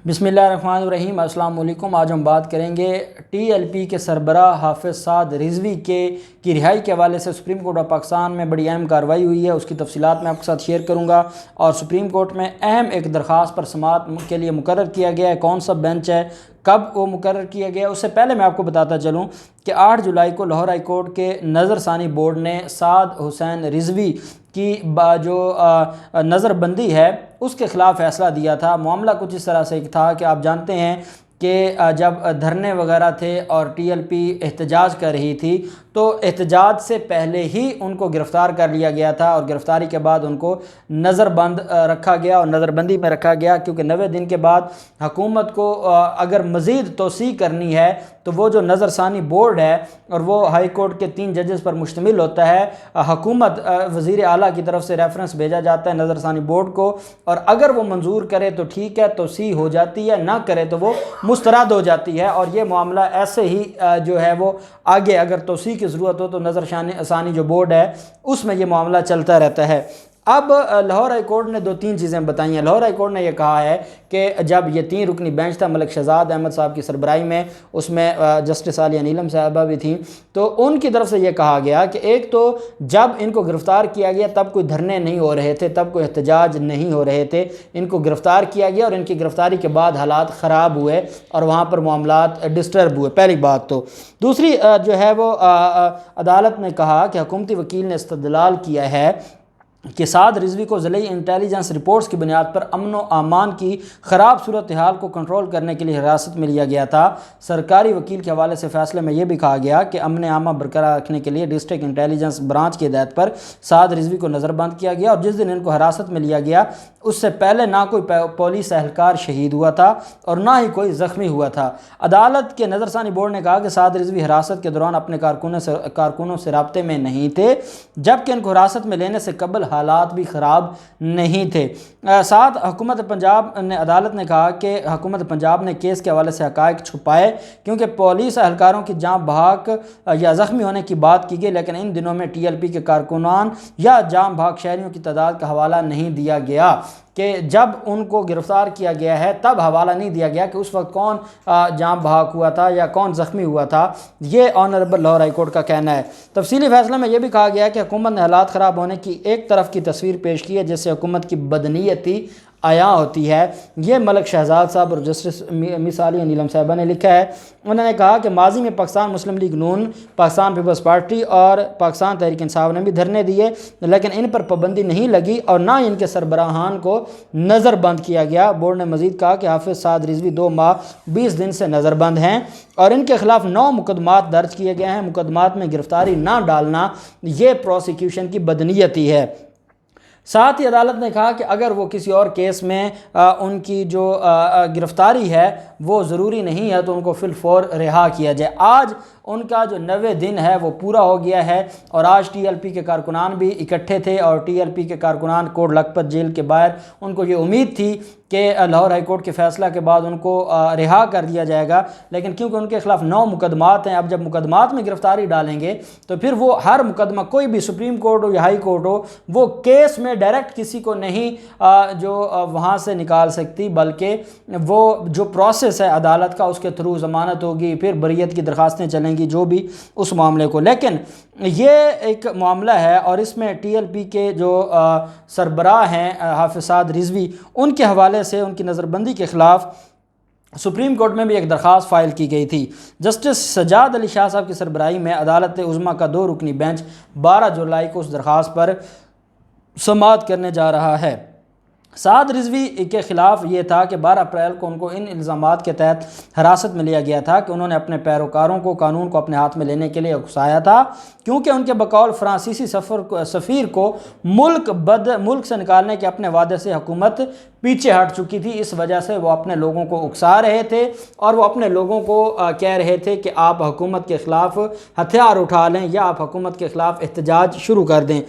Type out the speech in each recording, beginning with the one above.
بسم اللہ الرحمن الرحیم۔ السلام علیکم۔ آج ہم بات کریں گے ٹی ایل پی کے سربراہ حافظ سعد رضوی کی رہائی کے حوالے سے سپریم کورٹ آف پاکستان میں بڑی اہم کارروائی ہوئی ہے، اس کی تفصیلات میں آپ کے ساتھ شیئر کروں گا، اور سپریم کورٹ میں اہم ایک درخواست پر سماعت کے لیے مقرر کیا گیا ہے۔ کون سا بینچ ہے، کب وہ مقرر کیا گیا؟ اس سے پہلے میں آپ کو بتاتا چلوں کہ 8 جولائی کو لاہور ہائی کورٹ کے نظر ثانی بورڈ نے سعد حسین رضوی کی جو نظر بندی ہے اس کے خلاف فیصلہ دیا تھا۔ معاملہ کچھ اس طرح سے تھا کہ آپ جانتے ہیں کہ جب دھرنے وغیرہ تھے اور ٹی ایل پی احتجاج کر رہی تھی تو احتجاج سے پہلے ہی ان کو گرفتار کر لیا گیا تھا، اور گرفتاری کے بعد ان کو نظر بند رکھا گیا اور نظر بندی میں رکھا گیا، کیونکہ 90 دن کے بعد حکومت کو اگر مزید توسیع کرنی ہے تو وہ جو نظر ثانی بورڈ ہے اور وہ ہائی کورٹ کے 3 ججز پر مشتمل ہوتا ہے، حکومت وزیر اعلیٰ کی طرف سے ریفرنس بھیجا جاتا ہے نظر ثانی بورڈ کو، اور اگر وہ منظور کرے تو ٹھیک ہے، توسیع ہو جاتی ہے، نہ کرے تو وہ مسترد ہو جاتی ہے۔ اور یہ معاملہ ایسے ہی جو ہے وہ آگے اگر توسیع کی ضرورت ہو تو نظر ثانی جو بورڈ ہے اس میں یہ معاملہ چلتا رہتا ہے۔ اب لاہور ہائی کورٹ نے 2-3 چیزیں بتائی ہیں۔ لاہور ہائی کورٹ نے یہ کہا ہے کہ جب یہ 3 رکنی بینچ تھا ملک شہزاد احمد صاحب کی سربراہی میں، اس میں جسٹس عالیہ نیلم صاحبہ بھی تھیں، تو ان کی طرف سے یہ کہا گیا کہ ایک تو جب ان کو گرفتار کیا گیا تب کوئی دھرنے نہیں ہو رہے تھے، تب کوئی احتجاج نہیں ہو رہے تھے، ان کو گرفتار کیا گیا اور ان کی گرفتاری کے بعد حالات خراب ہوئے اور وہاں پر معاملات ڈسٹرب ہوئے، پہلی بات تو۔ دوسری جو ہے وہ عدالت نے کہا کہ حکومتی وکیل نے استدلال کیا ہے کہ سعد رضوی کو ضلعی انٹیلیجنس رپورٹس کی بنیاد پر امن و امان کی خراب صورتحال کو کنٹرول کرنے کے لیے حراست میں لیا گیا تھا۔ سرکاری وکیل کے حوالے سے فیصلے میں یہ بھی کہا گیا کہ امن عامہ برقرار رکھنے کے لیے ڈسٹرکٹ انٹیلیجنس برانچ کی ہدایت پر سعد رضوی کو نظر بند کیا گیا، اور جس دن ان کو حراست میں لیا گیا اس سے پہلے نہ کوئی پولیس اہلکار شہید ہوا تھا اور نہ ہی کوئی زخمی ہوا تھا۔ عدالت کے نظر ثانی بورڈ نے کہا کہ سعد رضوی حراست کے دوران اپنے کارکنوں سے رابطے میں نہیں تھے، جبکہ ان کو حراست میں لینے سے قبل حالات بھی خراب نہیں تھے۔ ساتھ حکومت پنجاب نے عدالت نے کہا کہ حکومت پنجاب نے کیس کے حوالے سے حقائق چھپائے، کیونکہ پولیس اہلکاروں کی جاں بحق یا زخمی ہونے کی بات کی گئی، لیکن ان دنوں میں ٹی ایل پی کے کارکنان یا جاں بحق شہریوں کی تعداد کا حوالہ نہیں دیا گیا، کہ جب ان کو گرفتار کیا گیا ہے تب حوالہ نہیں دیا گیا کہ اس وقت کون جاں بحق ہوا تھا یا کون زخمی ہوا تھا۔ یہ آنریبل لاہور ہائی کورٹ کا کہنا ہے۔ تفصیلی فیصلے میں یہ بھی کہا گیا کہ حکومت نے حالات خراب ہونے کی ایک طرف کی تصویر پیش کی ہے جس سے حکومت کی بدنیتی عیاں ہوتی ہے۔ یہ ملک شہزاد صاحب اور جسٹس مس عالیہ نیلم صاحبہ نے لکھا ہے۔ انہوں نے کہا کہ ماضی میں پاکستان مسلم لیگ نون، پاکستان پیپلز پارٹی اور پاکستان تحریک انصاف نے بھی دھرنے دیے، لیکن ان پر پابندی نہیں لگی اور نہ ان کے سربراہان کو نظر بند کیا گیا۔ بورڈ نے مزید کہا کہ حافظ سعد رضوی 2 ماہ 20 دن سے نظر بند ہیں اور ان کے خلاف 9 مقدمات درج کیے گئے ہیں۔ مقدمات میں گرفتاری نہ ڈالنا یہ پروسیکیوشن کی بدنیتی ہے۔ ساتھ ہی عدالت نے کہا کہ اگر وہ کسی اور کیس میں ان کی جو گرفتاری ہے وہ ضروری نہیں ہے تو ان کو فی الفور رہا کیا جائے۔ آج ان کا جو 90 دن ہے وہ پورا ہو گیا ہے، اور آج ٹی ایل پی کے کارکنان بھی اکٹھے تھے اور ٹی ایل پی کے کارکنان کوٹ لکھپت جیل کے باہر، ان کو یہ امید تھی کہ لاہور ہائی کورٹ کے فیصلہ کے بعد ان کو رہا کر دیا جائے گا، لیکن کیونکہ ان کے خلاف 9 مقدمات ہیں، اب جب مقدمات میں گرفتاری ڈالیں گے تو پھر وہ ہر مقدمہ، کوئی بھی سپریم کورٹ ہو یا ہائی کورٹ ہو، وہ کیس میں ڈائریکٹ کسی کو نہیں جو وہاں سے نکال سکتی، بلکہ وہ جو پروسیس ہے عدالت کا اس کے تھرو ضمانت ہوگی، پھر بریت کی درخواستیں چلیں گی، جو بھی اس معاملے کو۔ لیکن یہ ایک معاملہ ہے اور اس میں ٹی ایل پی کے جو سربراہ ہیں حافظ سعد رضوی، ان کے حوالے سے ان کی نظر بندی کے خلاف سپریم کورٹ میں بھی ایک درخواست فائل کی گئی تھی۔ جسٹس سجاد علی شاہ صاحب کی سربراہی میں عدالت عظمیٰ کا 2 رکنی بینچ 12 جولائی کو اس درخواست پر سماعت کرنے جا رہا ہے۔ سعد رضوی کے خلاف یہ تھا کہ 12 اپریل کو ان کو ان الزامات کے تحت حراست میں لیا گیا تھا کہ انہوں نے اپنے پیروکاروں کو قانون کو اپنے ہاتھ میں لینے کے لیے اکسایا تھا، کیونکہ ان کے بقول فرانسیسی سفیر کو ملک سے نکالنے کے اپنے وعدے سے حکومت پیچھے ہٹ چکی تھی۔ اس وجہ سے وہ اپنے لوگوں کو اکسا رہے تھے اور وہ اپنے لوگوں کو کہہ رہے تھے کہ آپ حکومت کے خلاف ہتھیار اٹھا لیں یا آپ حکومت کے خلاف احتجاج شروع کر دیں۔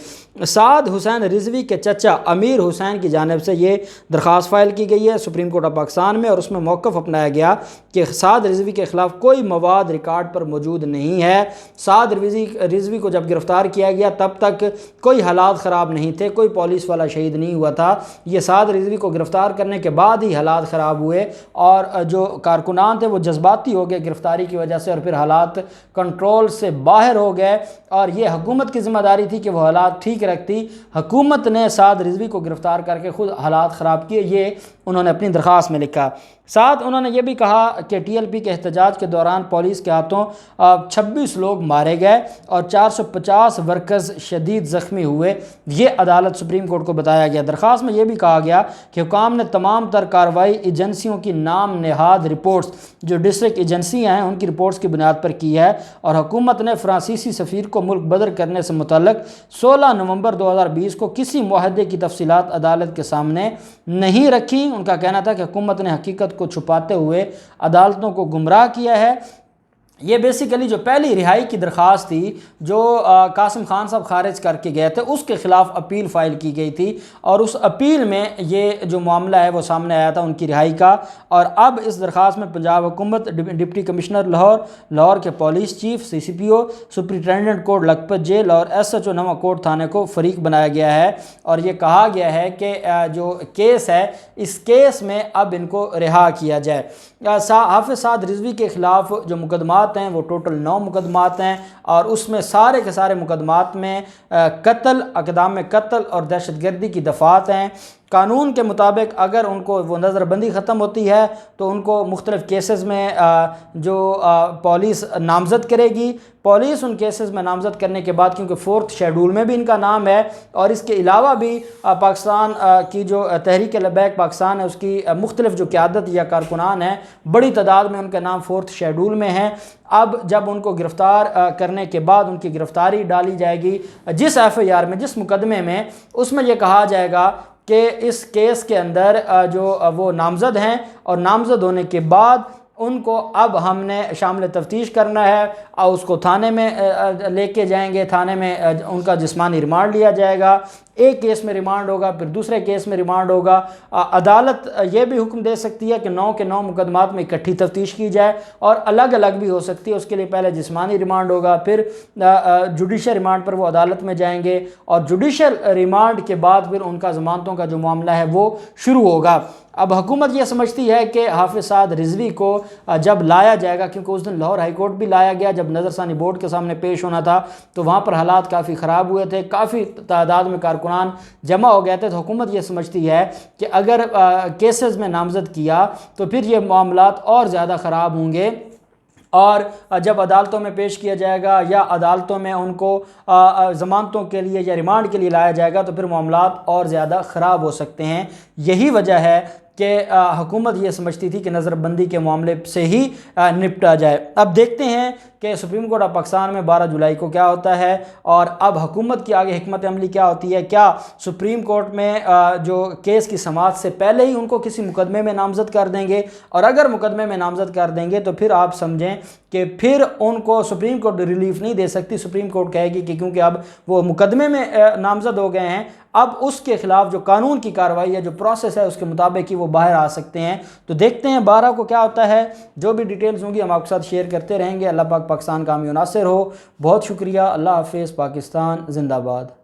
سعد حسین رضوی کے چچا امیر حسین کی جانب سے یہ درخواست فائل کی گئی ہے سپریم کورٹ آف پاکستان میں، اور اس میں موقف اپنایا گیا کہ سعد رضوی کے خلاف کوئی مواد ریکارڈ پر موجود نہیں ہے۔ سعد رضوی کو جب گرفتار کیا گیا تب تک کوئی حالات خراب نہیں تھے، کوئی پولیس والا شہید نہیں ہوا تھا۔ یہ سعد رضوی کو گرفتار کرنے کے بعد ہی حالات خراب ہوئے اور جو کارکنان تھے وہ جذباتی ہو گئے گرفتاری کی وجہ سے، اور پھر حالات کنٹرول سے باہر ہو گئے، اور یہ حکومت کی ذمہ داری تھی کہ وہ حالات ٹھیک رکھتی۔ حکومت نے سعد رضوی کو گرفتار کر کے خود حالات خراب کیے، یہ انہوں نے اپنی درخواست میں لکھا۔ ساتھ انہوں نے یہ بھی کہا کہ ٹی ایل پی کے احتجاج کے دوران پولیس کے ہاتھوں 26 لوگ مارے گئے اور 450 ورکرز شدید زخمی ہوئے، یہ عدالت سپریم کورٹ کو بتایا گیا۔ درخواست میں یہ بھی کہا گیا کہ حکام نے تمام تر کارروائی ایجنسیوں کی نام نہاد رپورٹس، جو ڈسٹرکٹ ایجنسیاں ہیں ان کی رپورٹس کی بنیاد پر کی ہے، اور حکومت نے فرانسیسی سفیر کو ملک بدر کرنے سے متعلق 16 نومبر 2020 کو کسی معاہدے کی تفصیلات عدالت کے سامنے نہیں رکھی۔ ان کا کہنا تھا کہ حکومت نے حقیقت کو چھپاتے ہوئے عدالتوں کو گمراہ کیا ہے۔ یہ بیسیکلی جو پہلی رہائی کی درخواست تھی جو قاسم خان صاحب خارج کر کے گئے تھے، اس کے خلاف اپیل فائل کی گئی تھی، اور اس اپیل میں یہ جو معاملہ ہے وہ سامنے آیا تھا ان کی رہائی کا۔ اور اب اس درخواست میں پنجاب حکومت، ڈپٹی کمشنر لاہور کے پولیس چیف، سی سی پی او، سپرنٹینڈنٹ کوٹ لکھپت جیل اور ایس ایچ او نواں کوٹ تھانے کو فریق بنایا گیا ہے، اور یہ کہا گیا ہے کہ جو کیس ہے اس کیس میں اب ان کو رہا کیا جائے۔ حافظ سعد رضوی کے خلاف جو مقدمات ہیں وہ ٹوٹل 9 مقدمات ہیں، اور اس میں سارے کے سارے مقدمات میں قتل، اقدام قتل اور دہشت گردی کی دفعات ہیں۔ قانون کے مطابق اگر ان کو وہ نظر بندی ختم ہوتی ہے تو ان کو مختلف کیسز میں جو پولیس نامزد کرے گی۔ پولیس ان کیسز میں نامزد کرنے کے بعد، کیونکہ 4تھ شیڈول میں بھی ان کا نام ہے، اور اس کے علاوہ بھی پاکستان کی جو تحریک لبیک پاکستان ہے اس کی مختلف جو قیادت یا کارکنان ہیں، بڑی تعداد میں ان کا نام 4تھ شیڈول میں ہے۔ اب جب ان کو گرفتار کرنے کے بعد ان کی گرفتاری ڈالی جائے گی جس ایف آئی آر میں، جس مقدمے میں، اس میں یہ کہا جائے گا کہ اس کیس کے اندر جو وہ نامزد ہیں، اور نامزد ہونے کے بعد ان کو اب ہم نے شامل تفتیش کرنا ہے، اور اس کو تھانے میں لے کے جائیں گے، تھانے میں ان کا جسمانی ریمانڈ لیا جائے گا۔ ایک کیس میں ریمانڈ ہوگا، پھر دوسرے کیس میں ریمانڈ ہوگا۔ عدالت یہ بھی حکم دے سکتی ہے کہ 9 کے 9 مقدمات میں اکٹھی تفتیش کی جائے، اور الگ الگ بھی ہو سکتی ہے۔ اس کے لیے پہلے جسمانی ریمانڈ ہوگا، پھر جوڈیشل ریمانڈ پر وہ عدالت میں جائیں گے، اور جوڈیشل ریمانڈ کے بعد پھر ان کا ضمانتوں کا جو معاملہ ہے وہ شروع ہوگا۔ اب حکومت یہ سمجھتی ہے کہ حافظ سعد رضوی کو جب لایا جائے گا، کیونکہ اس دن لاہور ہائی کورٹ بھی لایا گیا جب نظر ثانی بورڈ کے سامنے پیش ہونا تھا، تو وہاں پر حالات کافی خراب ہوئے تھے، کافی تعداد میں کارکنان جمع ہو گئے تھے، تو حکومت یہ سمجھتی ہے کہ اگر کیسز میں نامزد کیا تو پھر یہ معاملات اور زیادہ خراب ہوں گے، اور جب عدالتوں میں پیش کیا جائے گا یا عدالتوں میں ان کو ضمانتوں کے لیے یا ریمانڈ کے لیے لایا جائے گا تو پھر معاملات اور زیادہ خراب ہو سکتے ہیں۔ یہی وجہ ہے کہ حکومت یہ سمجھتی تھی کہ نظر بندی کے معاملے سے ہی نپٹا جائے۔ اب دیکھتے ہیں کہ سپریم کورٹ آف پاکستان میں 12 جولائی کو کیا ہوتا ہے، اور اب حکومت کی آگے حکمت عملی کیا ہوتی ہے۔ کیا سپریم کورٹ میں جو کیس کی سماعت سے پہلے ہی ان کو کسی مقدمے میں نامزد کر دیں گے، اور اگر مقدمے میں نامزد کر دیں گے تو پھر آپ سمجھیں کہ پھر ان کو سپریم کورٹ ریلیف نہیں دے سکتی۔ سپریم کورٹ کہے گی کہ کیونکہ اب وہ مقدمے میں نامزد ہو گئے ہیں، اب اس کے خلاف جو قانون کی کارروائی ہے، جو پروسیس ہے، اس کے مطابق ہی وہ باہر آ سکتے ہیں۔ تو دیکھتے ہیں 12 کو کیا ہوتا ہے۔ جو بھی ڈیٹیلز ہوں گی ہم آپ کے ساتھ شیئر کرتے رہیں گے۔ اللہ پاک پاکستان کا حامی و ناصر ہو۔ بہت شکریہ۔ اللہ حافظ۔ پاکستان زندہ باد۔